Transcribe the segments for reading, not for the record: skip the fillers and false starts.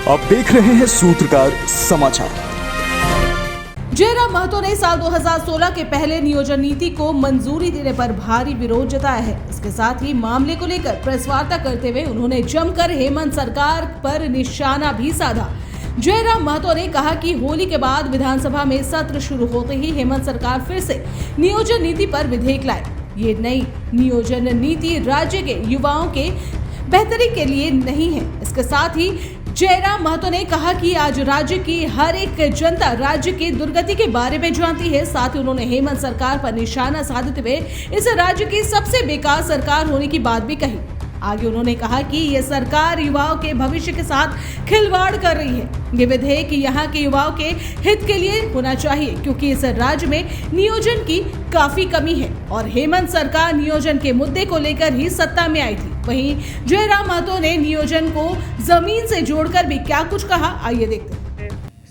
आप देख रहे हैं सूत्रकार समाचार। जयराम महतो ने साल 2016 के पहले नियोजन नीति को मंजूरी देने पर भारी विरोध जताया है। इसके साथ ही मामले को लेकर प्रेस वार्ता करते हुए उन्होंने जमकर हेमंत सरकार पर निशाना भी साधा। जयराम महतो ने कहा कि होली के बाद विधानसभा में सत्र शुरू होते ही हेमंत सरकार फिर से नियोजन नीति पर विधेयक लाए। ये नई नियोजन नीति राज्य के युवाओं के बेहतरी के लिए नहीं है। इसके साथ ही जयराम महतो ने कहा कि आज राज्य की हर एक जनता राज्य की दुर्गति के बारे में जानती है। साथ ही उन्होंने हेमंत सरकार पर निशाना साधते हुए इस राज्य की सबसे बेकार सरकार होने की बात भी कही। आगे उन्होंने कहा कि ये सरकार युवाओं के भविष्य के साथ खिलवाड़ कर रही है। ये विधेयक यहाँ के युवाओं के हित के लिए होना चाहिए, क्योंकि इस राज्य में नियोजन की काफी कमी है और हेमंत सरकार नियोजन के मुद्दे को लेकर ही सत्ता में आई थी। वहीं जयराम महतो ने नियोजन को जमीन से जोड़कर भी क्या कुछ कहा, आइए देखते हैं।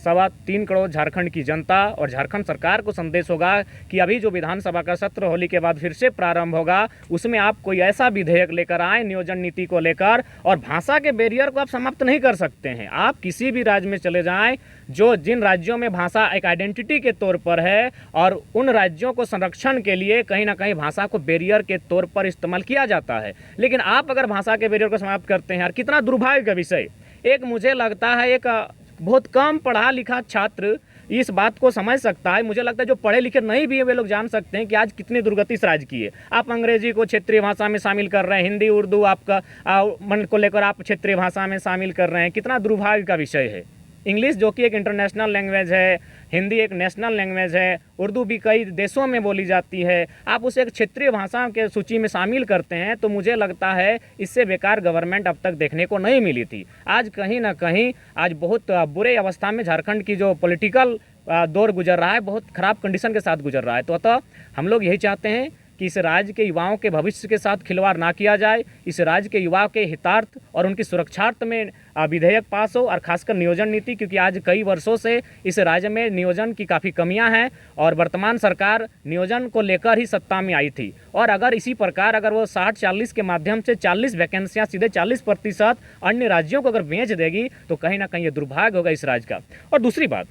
3.25 करोड़ झारखंड की जनता और झारखंड सरकार को संदेश होगा कि अभी जो विधानसभा का सत्र होली के बाद फिर से प्रारंभ होगा, उसमें आप कोई ऐसा विधेयक लेकर आए नियोजन नीति को लेकर, और भाषा के बैरियर को आप समाप्त नहीं कर सकते हैं। आप किसी भी राज्य में चले जाएं, जिन राज्यों में भाषा एक आइडेंटिटी के तौर पर है, और उन राज्यों को संरक्षण के लिए कहीं ना कहीं भाषा को बैरियर के तौर पर इस्तेमाल किया जाता है। लेकिन आप अगर भाषा के बैरियर को समाप्त करते हैं, और कितना दुर्भाग्य का विषय। एक मुझे लगता है एक बहुत कम पढ़ा लिखा छात्र इस बात को समझ सकता है। मुझे लगता है जो पढ़े लिखे नहीं भी है वे लोग जान सकते हैं कि आज कितनी दुर्गति इस राज्य की है। आप अंग्रेजी को क्षेत्रीय भाषा में शामिल कर रहे हैं, हिंदी उर्दू आपका मन को लेकर आप क्षेत्रीय भाषा में शामिल कर रहे हैं। कितना दुर्भाग्य का विषय है। इंग्लिश जो कि एक इंटरनेशनल लैंग्वेज है, हिंदी एक नेशनल लैंग्वेज है, उर्दू भी कई देशों में बोली जाती है, आप उसे एक क्षेत्रीय भाषा के सूची में शामिल करते हैं, तो मुझे लगता है इससे बेकार गवर्नमेंट अब तक देखने को नहीं मिली थी। आज कहीं ना कहीं आज बहुत बुरे अवस्था में झारखंड की जो पॉलिटिकल दौर गुजर रहा है, बहुत ख़राब कंडीशन के साथ गुजर रहा है। तो अतः हम लोग यही चाहते हैं कि इस राज्य के युवाओं के भविष्य के साथ खिलवाड़ ना किया जाए। इस राज्य के युवाओं के हितार्थ और उनकी सुरक्षार्थ में विधेयक पास हो, और खासकर नियोजन नीति, क्योंकि आज कई वर्षों से इस राज्य में नियोजन की काफ़ी कमियां हैं, और वर्तमान सरकार नियोजन को लेकर ही सत्ता में आई थी। और अगर इसी प्रकार अगर वो 60-40 के माध्यम से 40 वैकेंसियाँ सीधे 40% अन्य राज्यों को अगर बेच देगी, तो कहीं ना कहीं ये दुर्भाग्य होगा इस राज्य का। और दूसरी बात,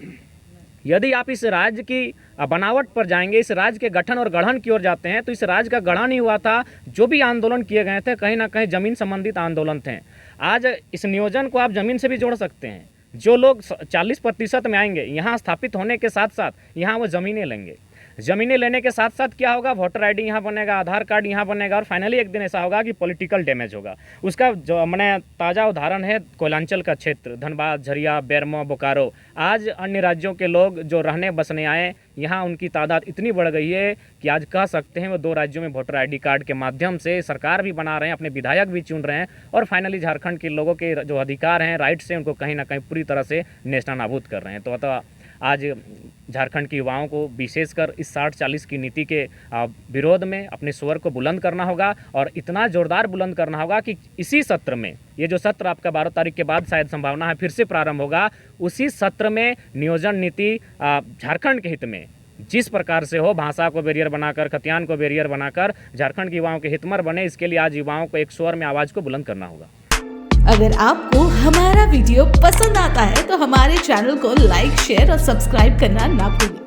यदि आप इस राज्य की बनावट पर जाएंगे, इस राज्य के गठन और गढ़न की ओर जाते हैं, तो इस राज्य का गढ़न ही हुआ था। जो भी आंदोलन किए गए थे कहीं ना कहीं ज़मीन संबंधित आंदोलन थे। आज इस नियोजन को आप ज़मीन से भी जोड़ सकते हैं। जो लोग 40% में आएंगे, यहाँ स्थापित होने के साथ साथ यहाँ वो ज़मीनें लेंगे। ज़मीनें लेने के साथ साथ क्या होगा, वोटर आईडी यहाँ बनेगा, आधार कार्ड यहाँ बनेगा, और फाइनली एक दिन ऐसा होगा कि पॉलिटिकल डैमेज होगा। उसका जो मैंने ताज़ा उदाहरण है कोयलांचल का क्षेत्र, धनबाद, झरिया, बेरमो, बोकारो। आज अन्य राज्यों के लोग जो रहने बसने आए, यहाँ उनकी तादाद इतनी बढ़ गई है कि आज कह सकते हैं वो 2 राज्यों में वोटर आईडी कार्ड के माध्यम से सरकार भी बना रहे हैं, अपने विधायक भी चुन रहे हैं, और फाइनली झारखंड के लोगों के जो अधिकार हैं, राइट्स हैं, उनको कहीं ना कहीं पूरी तरह से नेस्तनाबूद कर रहे हैं। तो अतः आज झारखंड के युवाओं को विशेषकर इस 60-40 की नीति के विरोध में अपने स्वर को बुलंद करना होगा, और इतना ज़ोरदार बुलंद करना होगा कि इसी सत्र में, ये जो सत्र आपका 12 तारीख के बाद शायद संभावना है फिर से प्रारंभ होगा, उसी सत्र में नियोजन नीति झारखंड के हित में जिस प्रकार से हो, भाषा को बैरियर बनाकर, खतियान को बैरियर बनाकर झारखंड के युवाओं के हितमर बने, इसके लिए आज युवाओं को एक स्वर में आवाज़ को बुलंद करना होगा। अगर आपको हमारा वीडियो पसंद आता है तो हमारे चैनल को लाइक, शेयर और सब्सक्राइब करना ना भूलें।